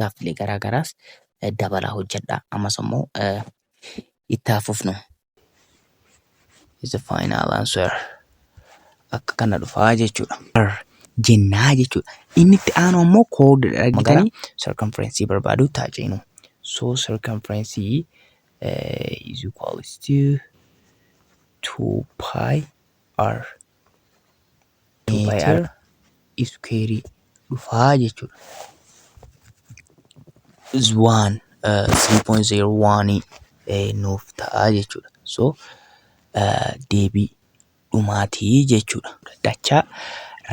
gaaffilee garaagaraas dabalaa hojjedha. Ammas immoo itti fufnu. Is the final answer. Akka kana dhufaa jechuudha. Jennaa jechuudha. Inni itti aanu ammoo kood argitanii circumference barbaadu taajenu. So circumference is equals to 2 pi r. 2 pi r square dhufaa jechuudha. Is 3.01 nuuf ta'a jechuudha. So deebii dhumaatii jechuudha. Dachaa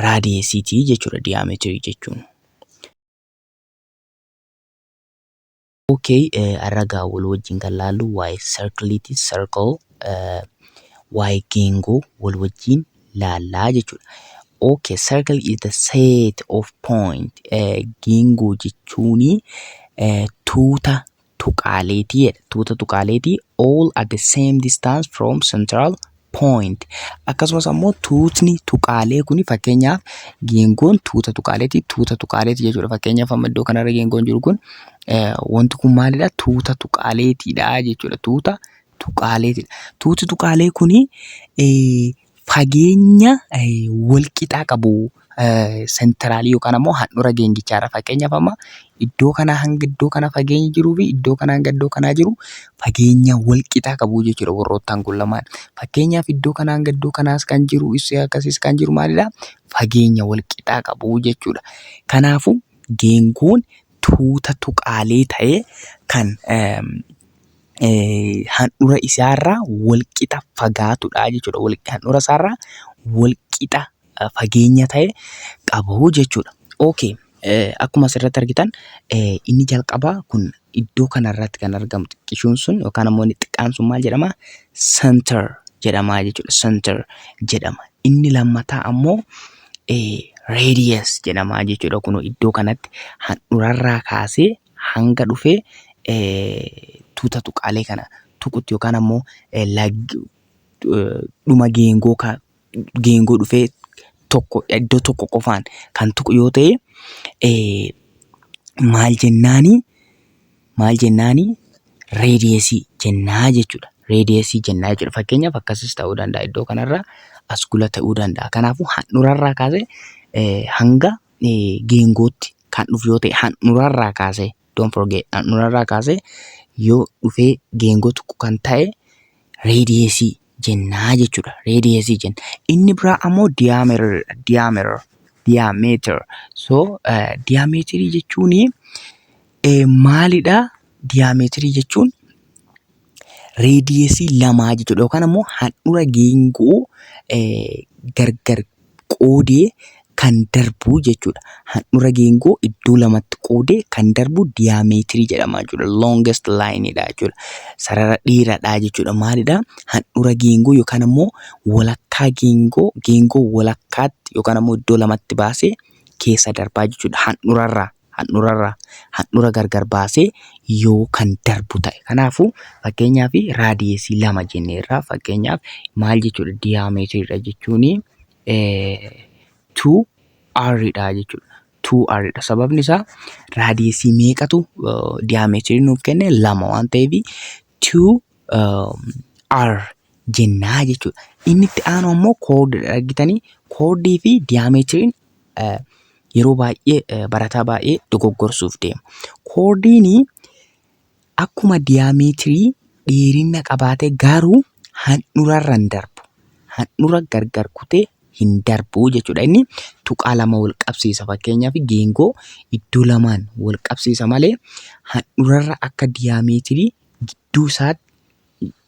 raadiyeesiitii jechuudha diiyaameetirii jechuun. Okay, arragaa wal wajjin kan laallu waa'ee circleiti, circle, waa'ee geengoo wal wajjin laallaa jechuudha. Okay, circle is the set of point. Geengoo jechuuni tuuta tuqaaleetii, tuuta tuqaaleetii all at the same distance from central point. Akkasumas ammoo tuutni tuqaalee kuni fakkeenyaaf geengoon tuuta tuqaaleetii jechuudha. Fakkeenyaaf amma iddoo kanarra geengoon jiru kun wanti kun maalidha? Tuuta tuqaaleetiidha jechuudha. Tuuta tuqaaleetiidha. Tuuti tuqaalee kuni fageenya walqixaa qabu. Sentraalii yookaan ammoo handhuura geengichaadha. Fakkeenyaaf amma iddoo kanaa hanga iddoo kana fageenyi jiruu fi iddoo kanaa hanga iddoo kanaa jiru fageenya walqixaa qabu jechuudha warroottan kun lamaan. Fakkeenyaaf iddoo kanaa hanga iddoo kanaas kan jiru akkasiis kan jiru maalidha? Fageenya walqixaa qabu jechuudha. Kanaafuu geengoon tuuta tuqaalee ta'ee kan handhuura isaarraa walqixa fagaatudha jechuudha. Handhuura isaarraa walqixa fageenya ta'e qabu jechuudha. Okay, akkuma asirratti argitan inni jalqabaa kun iddoo kanarratti kan argamu xiqqishuun sun yookaan ammoo inni xiqqaan sun maal jedhama? Center jedhama jechuudha. Center jedhama. Inni lammataa ammoo radius jedhama jechuudha. Kun iddoo kanatti handhuurarraa kaasee hanga dhufee tuuta tuqaalee kana tuqutti yookaan ammoo dhuma geengoo dhufee tokko iddoo tokko qofaan kan tuqu yoo ta'e maal jennaani radiusii jennaa jechuudha. Radiusii jennaa jechuudha. Fakkeenyaaf akkasis ta'uu danda'a. Iddoo kanarraa as gula ta'uu danda'a. Kanaafuu handhuurarraa kaasee hanga geengootti kan dhufu yoo ta'e handhuurarraa kaasee don't forget handhuurarraa kaasee yoo dhufee geengoo tuqu kan ta'e radiusii jennaa jechuudha. Radiusii jenna. Inni biraa ammoo diameter. So diameterii jechuun maalidha? Diameterii jechuun radiusii lamaa jechuudha. Yookaan ammoo handhuura geengoo gargar qoodee kan darbu jechuudha. Handhuura geengoo iddoo lamatti qoodee kan darbu diameterii jedhama jechuudha. Longest lineidha jechuudha. Sarara dheeraadha jechuudha. Maalidha? Handhuura geengoo yookaan ammoo walakkaa geengoo walakkaatti yookaan ammoo iddoo lamatti baasee keessa darbaa jechuudha. Handhuura gargar baasee yoo kan darbu ta'e. Kanaafuu fakkeenyaaf raadiyeesii lama jenneerra. Fakkeenyaaf maal jechuudha? Diameteriidha jechuun 2r jechuudha. 2r. Sababni isaa raadiyeesii meeqatu diameterii nuuf kenne? Lama waan ta'eef 2r jennaa jechuudha. Inni itti aanu ammoo koodii argitanii koodii fi diameteriin yeroo baay'ee barataa baay'ee dogoggorsuuf deema. Koodiin akkuma diameterii dheerina qabaate garuu handhuurarra hin darbu. Handhuura gargar kutee hin darbu jechuudha. Inni tuqaa lama wal qabsiisa. Fakkeenyaaf geengoo iddoo lamaan wal qabsiisa malee handhuurarra akka diameterii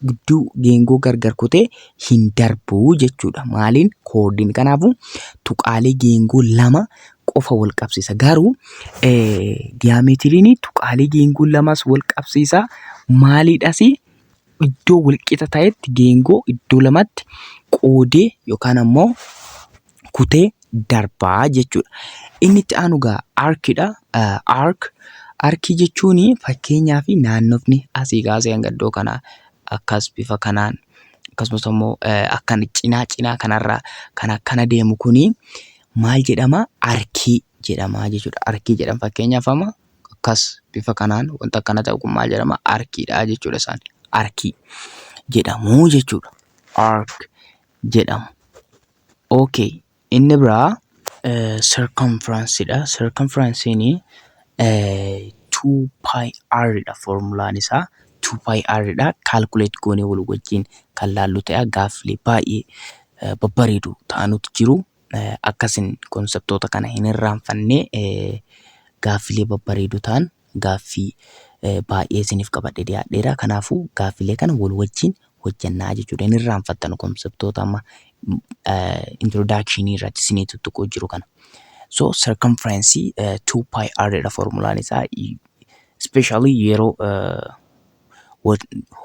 gidduu geengoo gargar kutee hin darbu jechuudha. Maaliin? Koodiin. Kanaafuu tuqaalee geengoo lama qofa wal qabsiisa. Garuu diameteriin tuqaalee geengoo lamas wal qabsiisa. Maaliidhas? Iddoo walqixa ta'etti geengoo iddoo lamatti qoodee yookaan ammoo kutee darbaa jechuudha. Inni itti aanu arkiidha. Arkii jechuun fakkeenyaaf naannofni asii kaasee hanga iddoo kanaa akkas bifa kanaan akkasumas immoo akkan cinaa kanarraa kan akkana deemu kuni maal jedhama? Arkii jedhama jechuudha. Arkii jedhama. Fakkeenyaaf amma akkas bifa kanaan wanta akkana ta'u kun maal jedhama? Arkiidha jechuudha isaan. Arkii jedhamu jechuudha. Ark jedhamu. Okay. Inni biraa circumferenceidha. Circumference'n 2 pi r dha formulaan isaa. 2 pi r dha. Calculate goonee wal wajjin kan laallu ta'e gaaffilee baay'ee babbareedu ta'anutu jiru. Akkasin konseptoota kana hin irraanfanne gaaffilee babbareedu ta'an gaaffii baay'ee isiniif qabadhee dhiyaadheera. Kanaafuu gaaffilee kana wal wajjin hojjannaa jechuudha. Hin irraanfattan konseptoota amma introduction irratti isinii tuttuquu jiru kana. So circumference 2 pi r dha formulaan isaa. Especially yeroo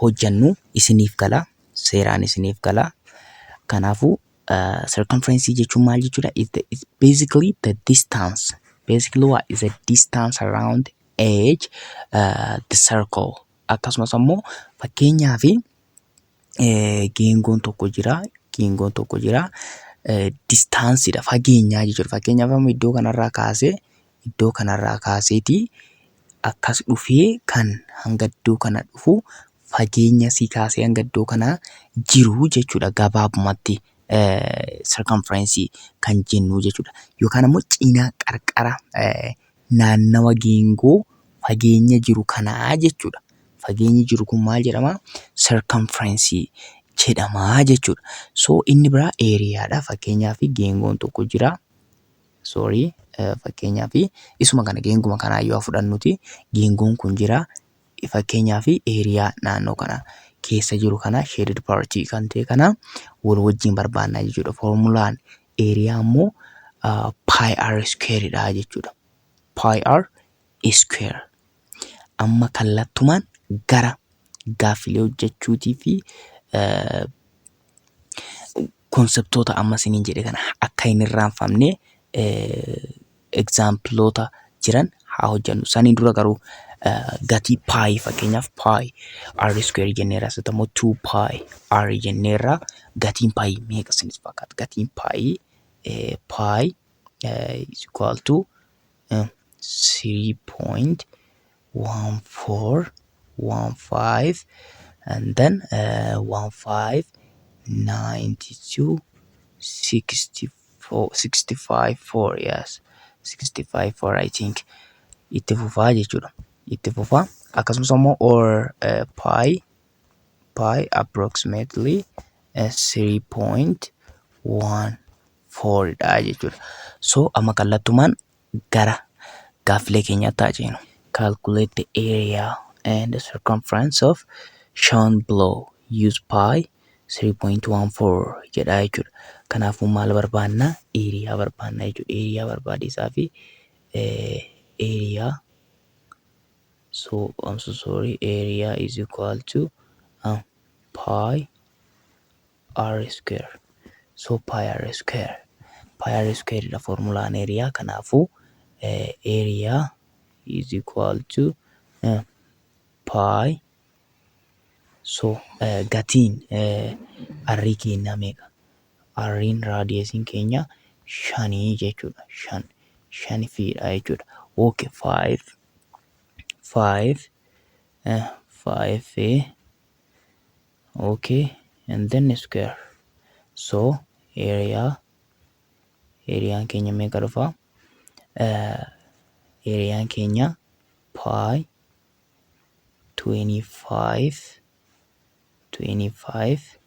hojjannu isiniif gala, seeraan isiniif gala. Kanaafuu circumference jechuun maal jechuudha? It's basically the distance. Basically what is the distance around edge the circle. Akkasumas ammoo fakkeenyaaf geengoon tokko jira. Geengoon tokko jira. Distaansiidha, fageenyaa jechuudha. Fakkeenyaaf amma iddoo kanarraa kaaseeti akkas dhufee kan hanga iddoo kana dhufu fageenya si kaasee hanga iddoo kana jiru jechuudha gabaabumatti. Circumference kan jennu jechuudha. Yookaan ammoo cinaa qarqara naannawa geengoo fageenya jiru kanaa jechuudha. Fageenyi jiru kun maal jedhama? Circumference jedhama jechuudha. So inni biraa eeriyaadha. Fakkeenyaaf geengoon tokko jira. Fakkeenyaaf isuma kana geenguma kanaa yoo fudhannuti geengoon kun jira. Fakkeenyaaf eeriyaa naannoo kana keessa jiru kana shaded party kan ta'e kana wal wajjin barbaannaa jechuudha. Formulaan eeriyaa immoo pi r square dha jechuudha. Pi r square. Amma kallattumaan gara gaaffilee hojjechuutii fi konseptoota amma isiniin jedhe kana akka hin irraanfamne exampleota jiran haa hojjannu. Saniin dura garuu gatii pi fakkeenyaaf pi r square jenneerra asirratti immoo 2 pi r jenneerra. Gatiin pi meeqa isiniif fakkaata? Gatiin pi is equal to 3.1415 and then 1592 yes 65 I think itti fufaa jechuudha. Itti fufaa akkasumas immoo or pi approximately 3.14 dha jechuudha. So amma kallattumaan gara gaaffilee keenyaatti haa ceenu. Calculate the area and the circumference of shown below. Use pi 3.14 jedha jechuudha. Kanaafuu maal barbaannaa? Eeriyaa barbaannaa jechuudha. Eeriyaa barbaachisaa fi area. So I'm so sorry. Area is equal to pi r square. So pi r square. Pi r square dha formulaan area. Kanaafuu area is equal to pi. So gatiin arrii keenya meeqa? Arriin raadiyeesiin keenya 5 jechuudha. 5 fiidha jechuudha. Okay, 5 okay, and then square. So ariyaan keenya meeqa dhufa? Ariyaan keenya pi 25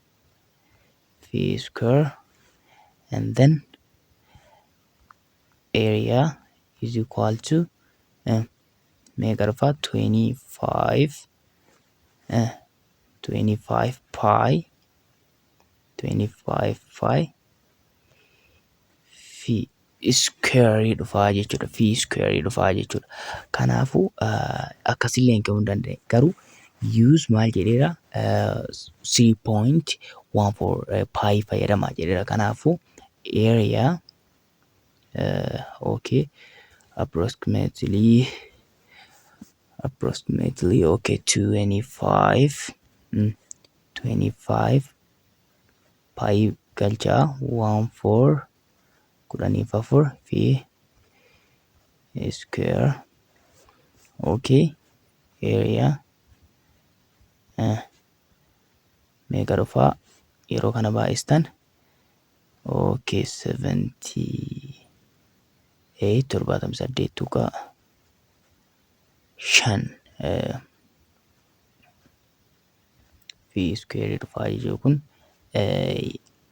v square and then area is equal to meeqa dhufa? 25 pi v square dhufaa jechuudha. V square dhufaa jechuudha. Kanaafuu akkasillee hin ka'uu danda'e. Garuu use maal jedheera? 3.14 pi fayyadamaa jedheera. Kanaafuu area okay approximately okay 25 pi galchaa 14 kudhaniif 4 v square Okay, area meeqa dhufaa yeroo kana baay'istan? Okay, 78 78 tuqaa 5 fi square dhufaa jiru kun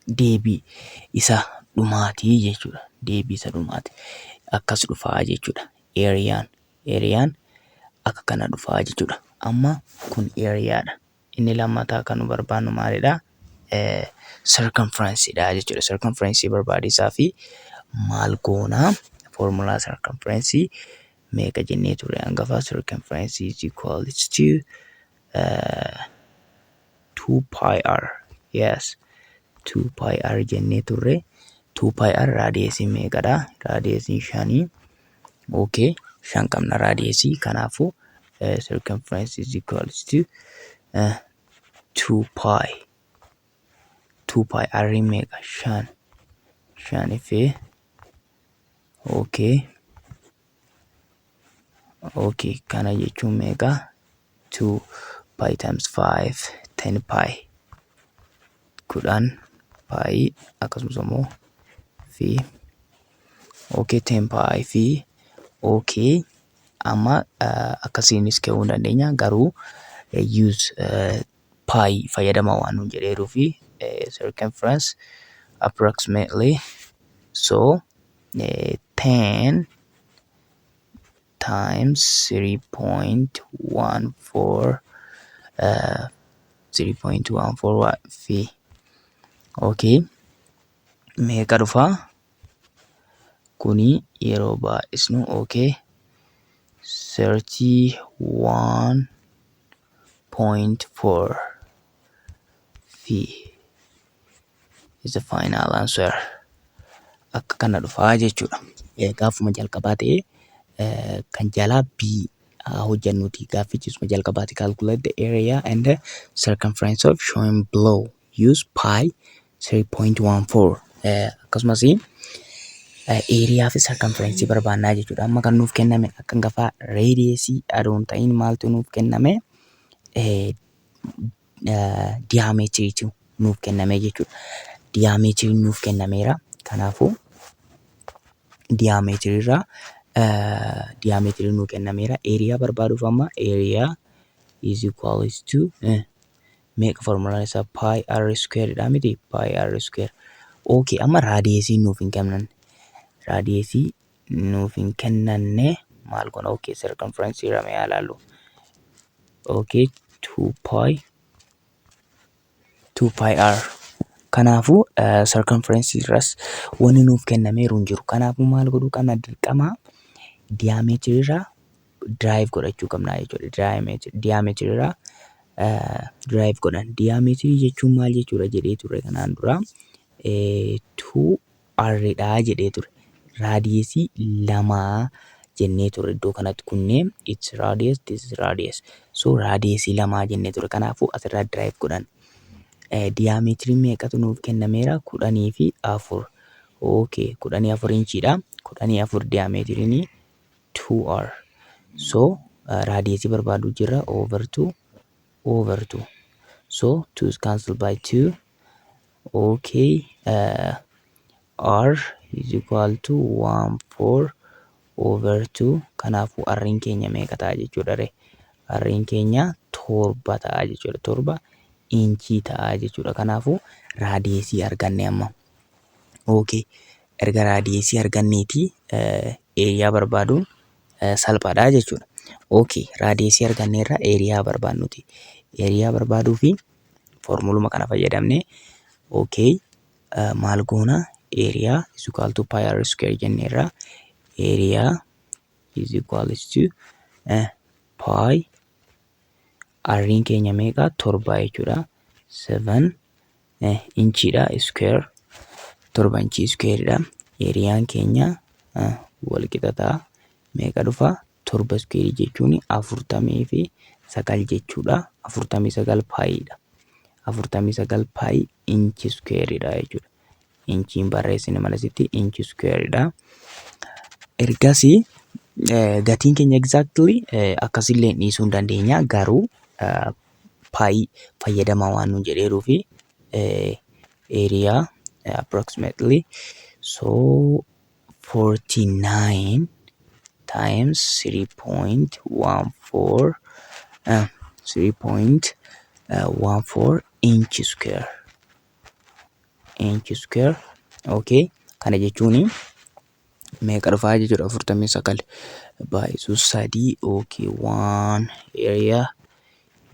deebii isa dhumaatii jechuudha. Deebii isa dhumaati. Akkas dhufaa jechuudha. Ariyaan akka kana dhufaa jechuudha. Amma kun ariyaadha. Inni lammataa kan nu barbaannu maalidha? Circumference dha jechuudha. Circumference barbaachisaa fi maal goonaa? Formula circumference meeqa jennee turre hangafa? Circumference is equals to 2 pi r. Yes, 2 pi r jennee turre. 2 pi r raadiyeesii meeqadha? Raadiyeesiin 5. Okay, 5 qabna raadiyeesii. Kanaafuu circumference is equals to 2 pi. 2 pi r meeqa? 5. 5 fi okay, kana jechuun meeqa? 2 pi times 5 10 pi. 10 pi akkasumas immoo fi 10 pi fi amma akkasiinis ka'uu dandeenya, garuu use pi fayyadama waan nuun jedheeruu fi circumference approximately so 10 times 3.14 3.14 fi meeqa dhufaa? Kuni yeroo baay'isnu 31.4 fi is the final answer. Akka kana dhufaa jechuudha. Gaafuma jalqabaa ta'ee kan jalaa B hojjennuti. Gaafichis jalqabaati. Calculate the area and the circumference of shown below. Use pi 3.14. Akkasumas area fi circumference barbaannaa jechuudha. Amma kan nuuf kenname akka hangafaa radiusii adoon ta'in maaltu nuuf kenname? Diametriitu nuuf kenname jechuudha. Diametriin nuuf kennameera. Kanaafuu diametriirraa diametriin nuuf kennameera. Area barbaaduuf amma area is equals to meeqa formulaan isaa? Pi r square dha miti? Pi r square. Okay, amma raadiyeesii nuuf hin kennanne. Raadiyeesii nuuf hin kennanne maal goona? Okay, circumference irra mee ilaallu. Okay, 2 pi r. Kanaafuu circumference irras wanni nuuf kennameeru hin jiru. Kanaafuu maal godhuu qabna? Dirqama diameter irraa derive godhachuu qabna jechuudha. Diameter irraa derive godhan. Diameter jechuun maal jechuudha jedhee ture kanaan dura 2r dha jedhee ture. Raadiyeesii 2 jennee ture iddoo kanatti. Kunneen it's radius, this is radius. So raadiyeesii 2 jennee ture. Kanaafuu asirraa derive godhan. Diametriin meeqatu nuuf kennameera? 14. Okay, 14 inchiidha. 14 diametriin 2r. So raadiyeesii barbaaduu jirra over 2. So 2 is cancelled by 2. Okay, r is equal to 14 over 2. Kanaafuu r'n keenya meeqa ta'a jechuudha re? R'n keenya 7 ta'a jechuudha. 7 inchii ta'a jechuudha. Kanaafuu raadiyeesii arganne amma. Okay, erga raadiyeesii arganneeti area barbaaduun salphaadha jechuudha. Okay, raadiyeesii arganneerra area barbaannuti. Area barbaaduu fi formuluma kana fayyadamne maal goona? Area is equal to pi r square jenneerra. Area is equals to pi r'n keenya meeqa? 7 jechuudha. 7 inchiidha square. 7 inchii square dha. Ariyaan keenya walqixa ta'a. Meeqa dhufa? 7 square jechuun 49 jechuudha. 49 pi dha. 49 pi inchi square dha jechuudha. Inchiin barreessine malasitti inchi square dha. Ergasii gatiin keenya exactly akkasillee dhiisuu hin dandeenya garuu paayii fayyadamaa waan nu jedheeruu fi area approximately so 49 times 3.14 3.14 inch square okay kana jechuun meeqa dhufaa jechuudha 49 baay'isuu 3 okay 1 area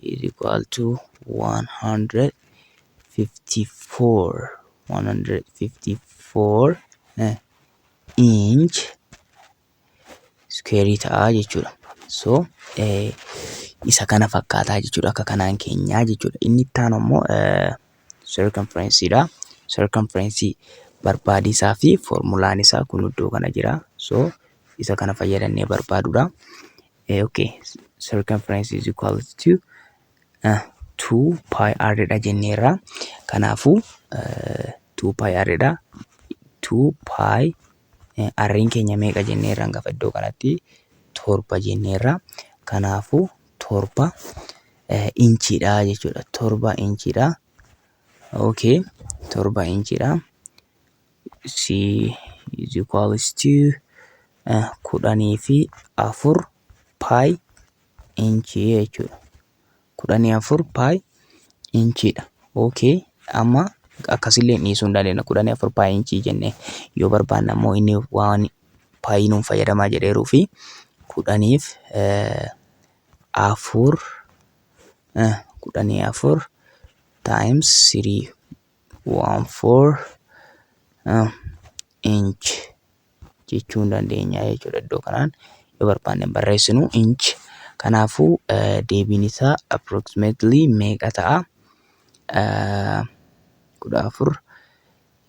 is equal to 154 inch square ta'a jechuudha. So isa kana fakkaataa jechuudha akka kanaan keenyaa jechuudha. Inni itti aanu immoo circumference dha. Circumference barbaadisaa fi formulaan isaa kun iddoo kana jira. So isa kana fayyadannee barbaadudha. Okay, circumference is equal to 2 pi r dha jenneerra. Kanaafuu 2 pi r dha. 2 pi r'n keenya meeqa jenneerra hangafa iddoo kanatti 7 jenneerra. Kanaafuu 7 inchiidha jechuudha. 7 inchiidha. Okay, 7 inchiidha. C is equals to 14 pi inchi jechuudha. 14 pi inchiidha. Okay, amma akkasillee dhiisuu hin dandeenya 14 pi inchi jennee yoo barbaanne ammoo inni waan paayii nuun fayyadamaa jedheeruu fi 14 times 3.14 inch jechuun dandeenya jechuudha. Iddoo kanaan yoo barbaanne barreessinu inch. Kanaafuu deebiin isaa approximately meeqa ta'a? 14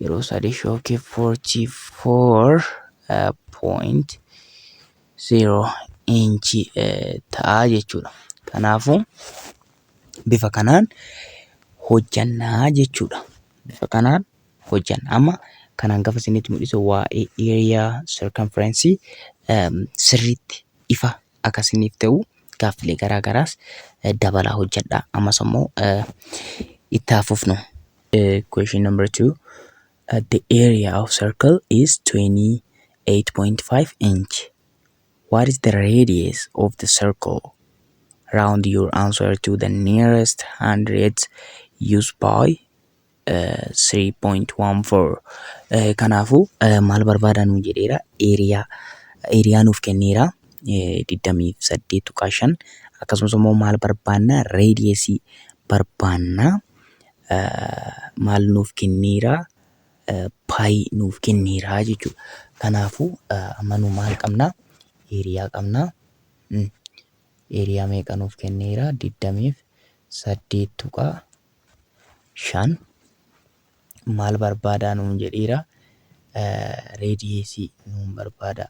yeroo sadii shookee 44.0 inchi ta'a jechuudha. Kanaafuu bifa kanaan hojjannaa jechuudha. Bifa kanaan hojjanna. Amma kanaan gafa isinitti mul'isu waa'ee area circumference sirriitti ifa akka isiniif ta'u gaaffilee garaa garaas dabalaa hojjedhaa. Ammas immoo itti haafufnu. Question number 2. The area of circle is 28.5 inch. What is the radius of the circle? Round your answer to the nearest hundredths. Use by 3.14. Kanaafuu maal barbaadan nu jedheera area nuuf kenneera 28.5 akkasumas immoo maal barbaanna radiusii barbaanna maal nuuf kenneera pi nuuf kenneera jechuudha. Kanaafuu amma nu maal qabna area qabna. Area meeqa nuuf kenneera 28.5 maal barbaadaa nuun jedheera radiusii nuun barbaada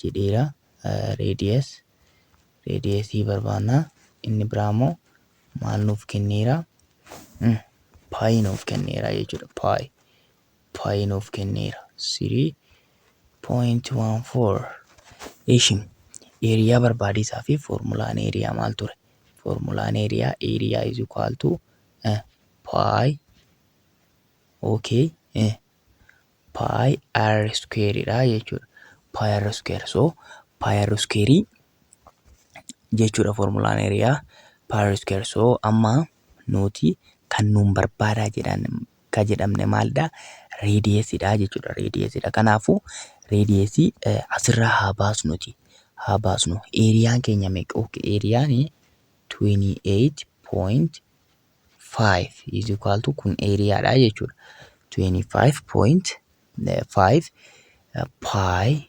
jedheera radiusii barbaanna. Inni biraa immoo maal nuuf kenneera pi nuuf kenneera jechuudha. Pi nuuf kenneera 3.14. Ishim area barbaadisaa fi formulaan area maal ture? Formulaan area is equal to pi okay pi r square dha jechuudha. Pi r square. So pi r square jechuudha formulaan area pi r square. So amma nuti kan nuun barbaadaa jedhamne maalidha? Radiusii dha jechuudha. Radiusii dha. Kanaafuu radiusii asirraa haa baasnu. Ariyaan keenya meeqa? Okay, ariyaan 28.5 is equal to kun area dha jechuudha. 25.5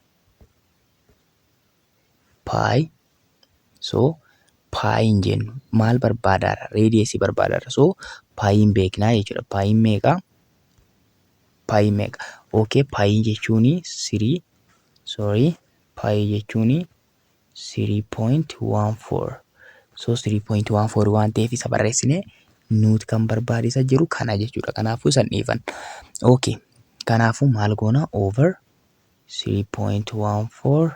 pi. So pi hin jennu maal barbaadaadha? Radiusii barbaadaadha. So pi hin beeknaa jechuudha. Pi meeqa? Okay, pi jechuun 3.14. So 3.14 waan ta'eef isa barreessine nuti kan barbaadisa jiru kana jechuudha. Kanaafuu isan dhiifan. Okay, kanaafuu maal goona over 3.14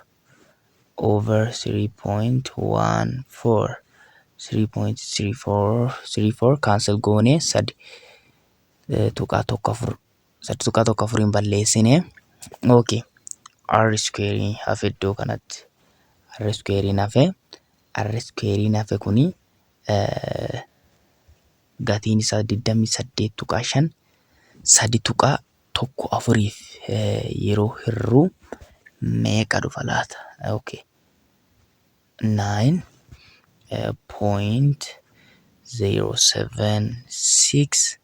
over 3.14 3.34 cancel goone sadi tuqaa tokko afuriin balleessine. Okay. R square hafe iddoo kanatti. R square hafe kuni gatiin isaa 28.5 3.14 yeroo hirruu meeqa dhufa laata? Okay. 9.076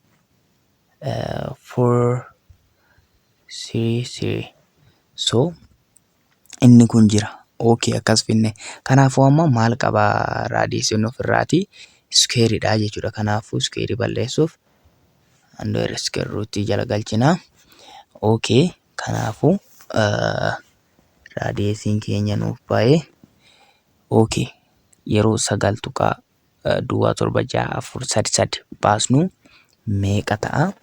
433. So inni kun jira. Okay, akkas finne. Kanaafuu amma maal qabaa raadiyeeshiin ofirraati? Square'dha jechuudha. Kanaafuu square balleessuuf under square root jala galchina. Okay, kanaafuu raadiyeeshiin keenya nuuf ba'ee. Okay, yeroo 9.764 baasnu meeqa ta'a?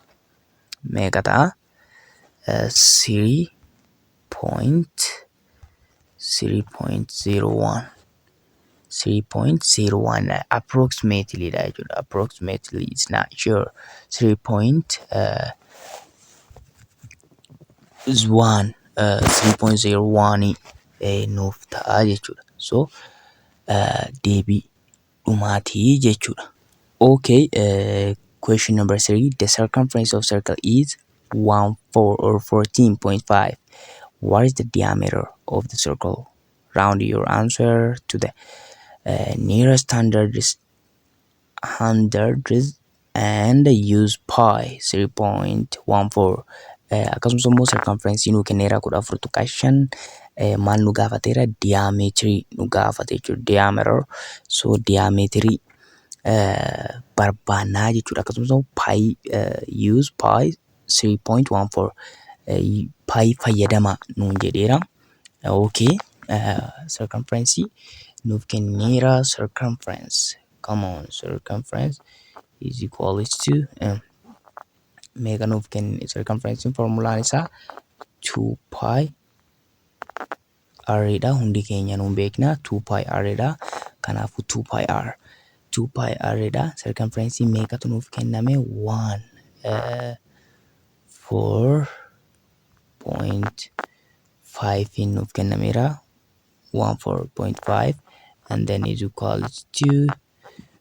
3.01 approximately dha jechuudha. Approximately is not sure. 3.01 nuuf ta'a jechuudha. So deebii dhumaatii jechuudha. Okay, question number 3. The circumference of circle is 14.5. What is the diameter of the circle? Round your answer to the nearest hundredth and use pi 3.14. Akkasumas immoo circumference nu kenneera 14.5 maal nu gaafateera? Diameter nu gaafate jechuudha. Diameter. So diameter barbaannaa jechuudha. Akkasumas immoo pi use pi 3.14 pi fayyadama nuun jedheera. Okay. Circumference nuuf kenneera. Circumference, come on, circumference is equal to meeqa nuuf kenne? Circumference formulaan isaa 2 pi r dha. Hundi keenya nuun beekna 2 pi r dha. Kanaafuu 2 pi r dha. Circumference meeqatu nuuf kenname? 4.5 nuuf kennameera. 14.5 and then is equal to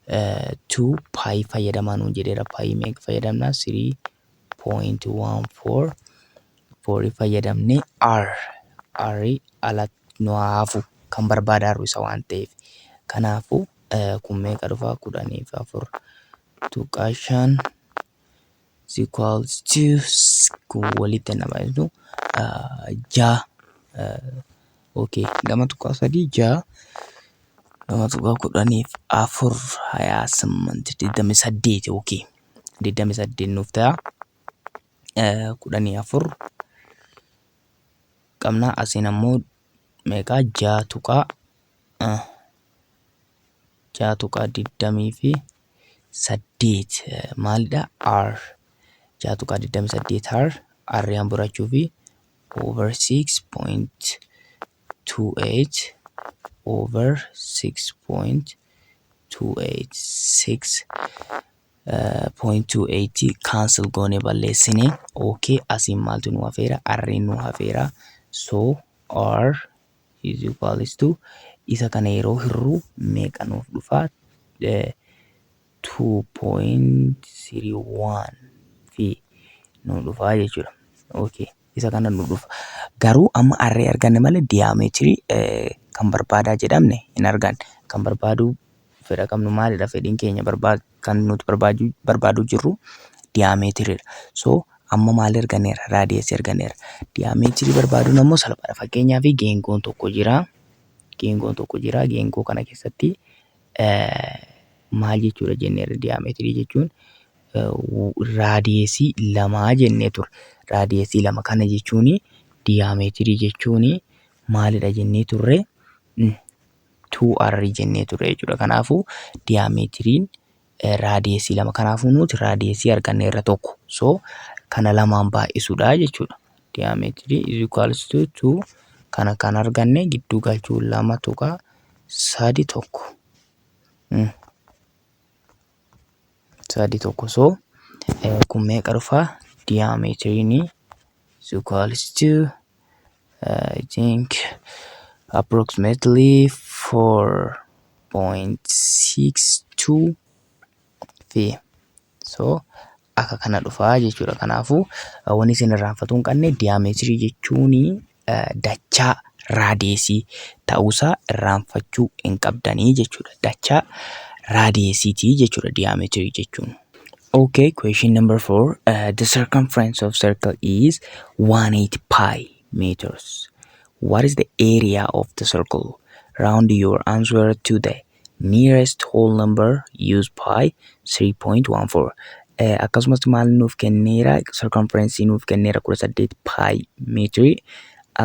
2 pi fayyadamaa nuun jedheera. Pi meeqa fayyadamna? 3.14 4 fayyadamne r ala nu haafu kan barbaadarru isa waan ta'eef. Kanaafuu kun meeqa dhufa? 14.5 is equal to kun walitti namadhu 6. Okay, gama tuqaa 3 6 gama tuqaa 14 28. Okay, 28 nuuf ta'a. 14 qabna. Asiin ammoo meeqa? 6 tuqaa 28 maalidha? r 6 tuqaa 28 r hamburaachuu fi over 6.28 over 6.28 cancel goone balleessine. Okay, asiin maaltu nu hafeera? R nu hafeera. So r is equals to isa kana yeroo hirruu meeqa nuuf dhufa? 2.31 fi nu dhufa jechuudha. Okay, isa kana nu dhufa. Garuu amma r arganne malee diameter kan barbaadaa jedhamne hin arganne. Kan barbaadu fedha qabnu maalidha? Fedhiin keenya kan nuti barbaadu jirru diameter. So amma maal arganneera? Raadiyeesii arganneera. Diameter barbaaduun ammoo salphaadha. Fakkeenyaaf geengoon tokko jira. Geengoo kana keessatti maal jechuudha jenneera? Diameter jechuun raadiyeesii 2 jennee ture. Raadiyeesii 2 kana jechuun diameter jechuun maalidha jennee turre? 2r jennee turre jechuudha. Kanaafuu diameteriin raadiyeesii 2. Kanaafuu nuti raadiyeesii arganneerra tokko. So kana lamaan baay'isuudha jechuudha. Diameter is equals to 2 kana kan arganne gidduu galchuu 2.31 1. So kun meeqa dhufa? Diametering is equals to I think approximately 4.62 fi so akka kana dhufaa jechuudha. Kanaafuu wanni isin irraanfatuu hin qabne diameetirii jechuun dachaa raadiyeesii ta'uusaa irraanfachuu hin qabdanii jechuudha. Dachaa raadiyeesiitii jechuudha diameetirii jechuun. Okay, question number 4. The circumference of circle is 180 pi meters. What is the area of the circle? Round your answer to the nearest whole number. Use pi 3.14. Akkasumas maal nuuf kenneera? Circumference nuuf kenneera 18 pi metri.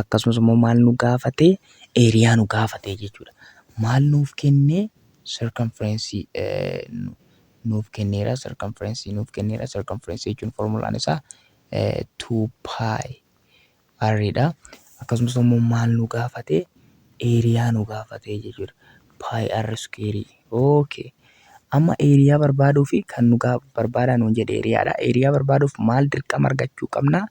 Akkasumas immoo maal nu gaafate? Area nu gaafate jechuudha. Maal nuuf kenne? Circumference nuuf kenneera. Circumference jechuun formulaan isaa 2 pi r dha. Akkasumas immoo maal nu gaafate? Area nu gaafate jechuudha. Pi r square. Okay. Amma area barbaaduu fi kan nu barbaadaa nuun jedhe areaadha. Area barbaaduuf maal dirqama argachuu qabna?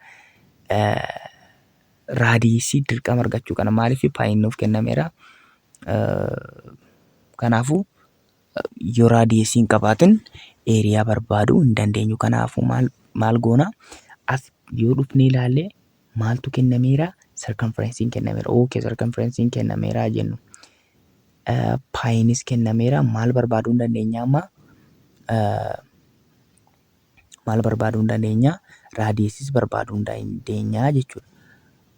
Raadiyeesii dirqama argachuu qabna. Maaliif pi nuuf kennameera? Kanaafuu yoo raadiyeesii hin qabaatin area barbaaduu hin dandeenyu. Kanaafuu maal goona? As yoo dhufnee ilaalle maaltu kennameera? Circumference kennameera. Okay, circumference kennameera jennu. Piinis kennameera. Maal barbaaduu hin dandeenya amma? Maal barbaaduu hin dandeenya? Raadiyeesiis barbaaduu hin dandeenya jechuudha.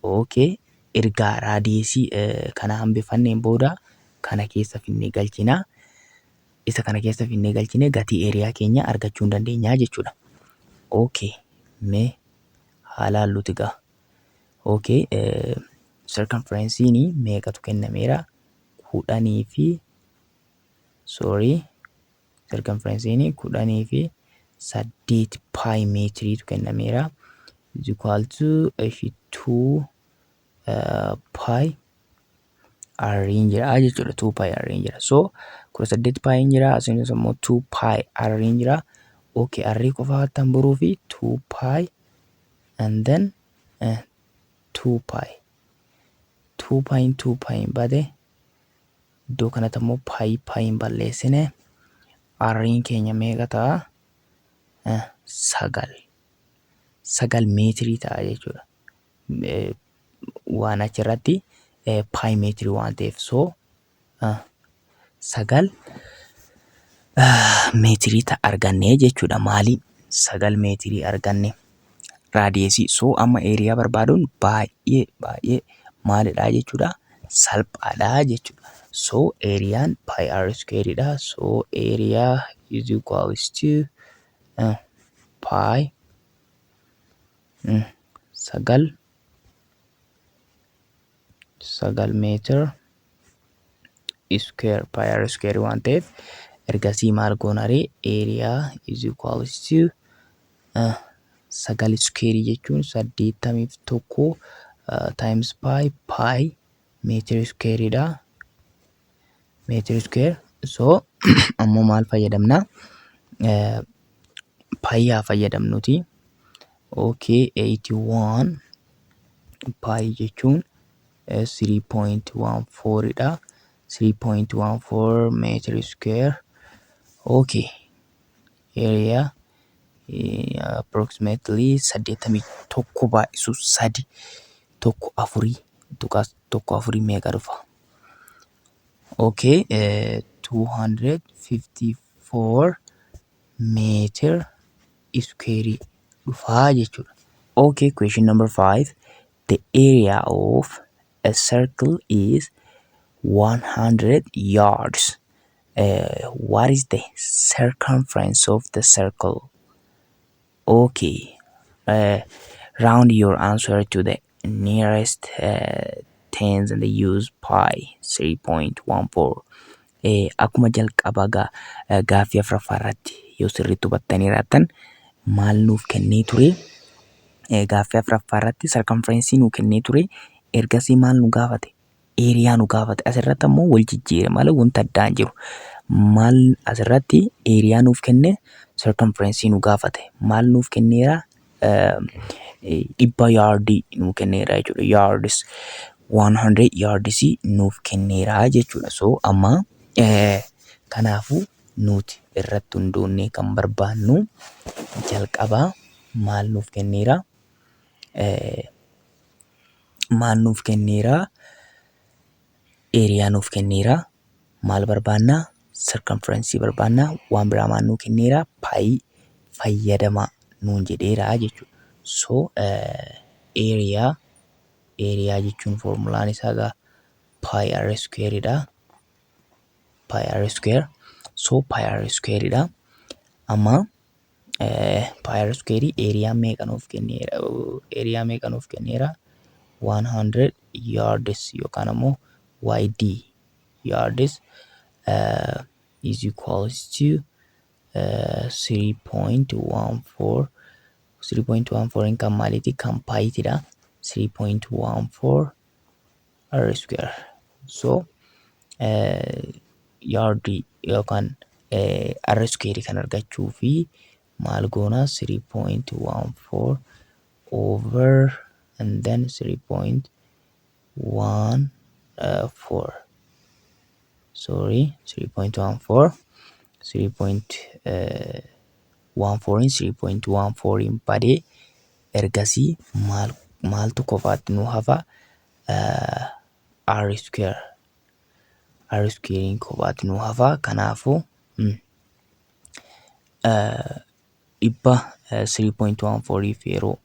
Okay, ergaa raadiyeesii kana hambifanneen booda kana keessa finnee galchina. Isa kana keessa finnee galchine gatii area keenya argachuu hin dandeenya jechuudha. Okay, mee haa laalluuti gaa. Okay, circumference meeqatu kennameera? 10 fi circumference 10 fi 8 pi metriitu kennameera. Is equal to 2 pi r jira jechuudha. 2 pi r jira. So 18 pi jira. Asinis immoo 2 pi r jira. Okay, r qofa tan boruu fi 2 pi and then 2 pi. 2 pi bade iddoo kanatti immoo pi balleessine r keenya meeqa ta'a? 9 meetirii ta'a jechuudha. Waan achirratti pi meetirii waan ta'eef so 9 meetirii ta'a arganne jechuudha. Maali? 9 meetirii arganne raadiyeesii. So amma area barbaaduun baay'ee maalidha jechuudha? Salphaadha jechuudha. So ariyaan pi r square dha. So area is equals to pi 9 meter square. Pi r square waan ta'eef ergasii maal goonare? Area is equals to 9 square jechuun 81 times pi meter square dha. Meter square. So ammoo maal fayyadamna? Pi haa fayyadamnuti. Okay, 81 pi jechuun 3.14 dha. 3.14 meter square. Okay, area approximately 81 baay'isu 3 4 meeqa dhufa? Okay, 254 meter square dhufaa jechuudha. Okay, question number 5. The area of a circle is 100 yards. What is the circumference of the circle? Okay, round your answer to the nearest tens and use pi 3.14. Akkuma jalqaba gaaffii afuraffaarratti yoo sirriitti hubattanii jiraattan maal nuuf kennee ture? Gaaffii afuraffaarratti circumference nuuf kennee ture. Ergasii maal nu gaafate? Eeriyaa nu gaafate. Asirratti ammoo wal jijjiire malee wanta addaan jiru. Maal asirratti eeriyaa nuuf kenne circumference nu gaafate. Maal nuuf kenneera? Dhibba yaardii nuuf kenneera jechuudha. Yards 100 yards nuuf kenneera jechuudha. So amma kanaafuu nuti irratti hundoonnee kan barbaannu jalqabaa maal nuuf kenneera? Maal nuuf kenneera? Eeriyaa nuuf kenneera. Maal barbaannaa? Circumference barbaannaa. Waan biraa maal nuuf kenneera? Paayii fayyadamaa nuun jedheera jechuudha. So eeriyaa jechuun foormulaan isaa egaa pi r square dha. Pi r square. So pi r square dha. Amma pi r square eeriyaa meeqa nuuf kenneera? Eeriyaa meeqa nuuf kenneera? 100 yards yookaan ammoo YD yards is equals to 3.14 kan maaliiti? Kan paayitiidha. 3.14 r square. So yardii yookaan r square kan argachuu fi maal goona? 3.14 over and then 3.14 sorry 3.14 3.14 badee ergasii maaltu qofaatti nu hafa? r square qofaatti nu hafa. Kanaafuu dhibba 3.14 yeroo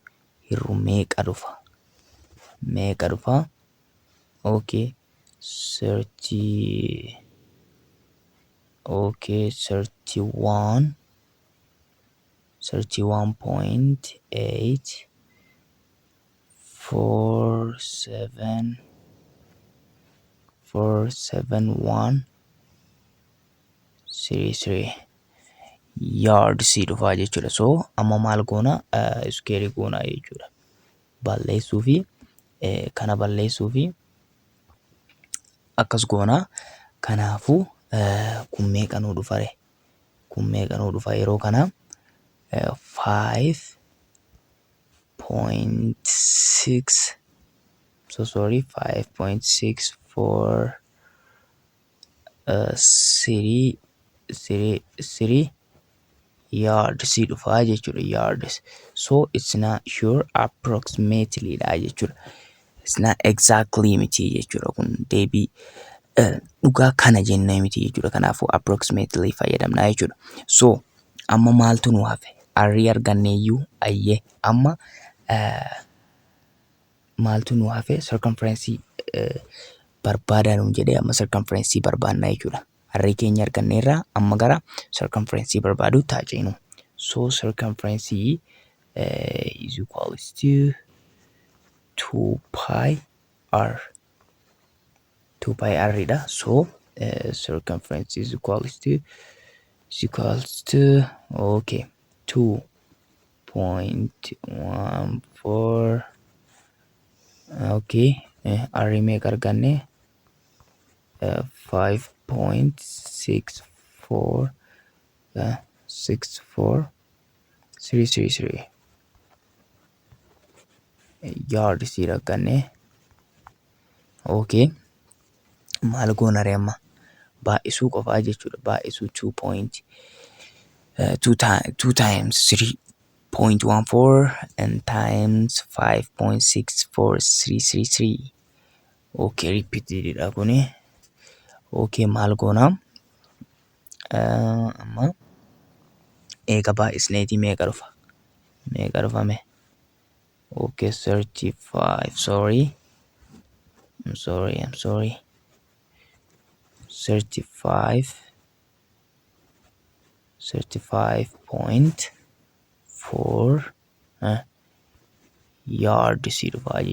hir'u meeqa dhufa? Okay, 31.84733 yards dhufaa jechuudha. So amma maal goona? Square goona jechuudha. Balleessuu fi kana balleessuu fi akkas goona. Kanaafuu kun meeqa nuu dhufa ree? Kun meeqa nuu dhufa yeroo kana? 5.6 so sorry 5.64 3 yards dhufaa jechuudha. Yards. So it's not sure, approximately dha jechuudha. It's not exactly miti jechuudha. Kun deebii dhugaa kana jennee miti jechuudha. Kanaafuu approximately fayyadamna jechuudha. So amma maaltu nu hafe? Arrii arganneeyyuu ayyee amma maaltu nu hafe? Circumference barbaadaa nuun jedhee amma circumference barbaannaa jechuudha. Arrii keenya arganneerraa amma gara circumference barbaaduu taaceenu. So circumference is equals to 2 pi r. 2 pi r dha. So circumference is equals to okay 2.14 okay r meeqa arganne? 5.64 333 yards arganne. Okay, maal goona ree amma? Baay'isuu qofaa jechuudha. Baay'isuu 2 times 3.14 and times 5.64333. Okay, repeated dha kuni. Okay, maal goona? Amma eega baay'isneetii meeqa dhufa? Meeqa dhufame? Okay, 35. Sorry. I'm sorry. 35.4 yards dhufaa jechuudha.